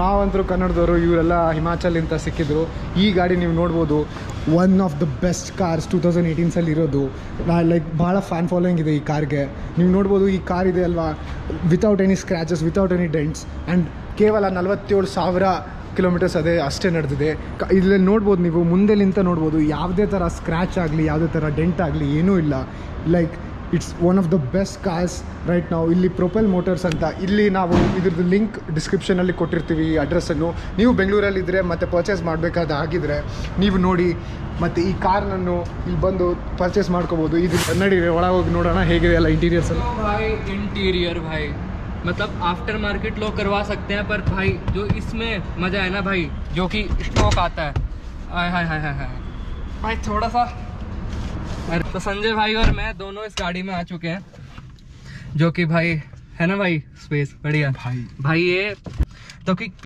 ನಾವಂತರೂ ಕನ್ನಡದವರು, ಇವರೆಲ್ಲ ಹಿಮಾಚಲಿಂದ ಸಿಕ್ಕಿದ್ರು. ಈ ಗಾಡಿ ನೀವು ನೋಡ್ಬೋದು, one of the best cars 2018 ಇರೋದು. ಲೈಕ್ ಭಾಳ ಫ್ಯಾನ್ ಫಾಲೋಯಿಂಗ್ ಇದೆ ಈ ಕಾರ್ಗೆ. ನೀವು ನೋಡ್ಬೋದು, ಈ ಕಾರ್ ಇದೆ ಅಲ್ವಾ, without any scratches, without any dents, and ಕೇವಲ 47,000 ಕಿಲೋಮೀಟರ್ಸ್ ಅಷ್ಟೇ ನಡೆದಿದೆ. ಇಲ್ಲಿ ನೋಡ್ಬೋದು, ನೀವು ಮುಂದೆಲಿಂತ ನೋಡ್ಬೋದು, ಯಾವುದೇ ಥರ ಸ್ಕ್ರ್ಯಾಚ್ ಆಗಲಿ, ಯಾವುದೇ ಥರ ಡೆಂಟ್ ಆಗಲಿ ಏನೂ ಇಲ್ಲ. Like it's one of the best cars right ನಾವು. ಇಲ್ಲಿ ಪ್ರೊಪೆಲ್ ಮೋಟರ್ಸ್ ಅಂತ, ಇಲ್ಲಿ ನಾವು ಇದ್ರದ್ದು ಲಿಂಕ್ ಡಿಸ್ಕ್ರಿಪ್ಷನಲ್ಲಿ ಕೊಟ್ಟಿರ್ತೀವಿ ಈ ಅಡ್ರೆಸ್ಸನ್ನು. ನೀವು ಬೆಂಗಳೂರಲ್ಲಿದ್ದರೆ ಮತ್ತು ಪರ್ಚೇಸ್ ಮಾಡಬೇಕಾಗಿದ್ರೆ ನೀವು ನೋಡಿ, ಮತ್ತು ಈ ಕಾರ್ನನ್ನು ಇಲ್ಲಿ ಬಂದು ಪರ್ಚೇಸ್ ಮಾಡ್ಕೋಬೋದು. ಇದು ನಡಿ ಒಳಗೆ ಹೋಗಿ ನೋಡೋಣ ಹೇಗಿದೆ ಎಲ್ಲ ಇಂಟೀರಿಯರ್ಸ್ ಎಲ್ಲ. भाई इंटीरियर भाई मतलब आफ्टर मार्केट लोग करवा सकते हैं, पर भाई जो इसमें मज़ा है ना भाई, जो कि स्टॉक आता है, हाय हाय हाय हाय भाई थोड़ा सा। तो संजय भाई और मैं दोनों इस गाड़ी में आ चुके हैं, जो कि भाई है ना भाई, स्पेस बढ़िया भाई ये तो कि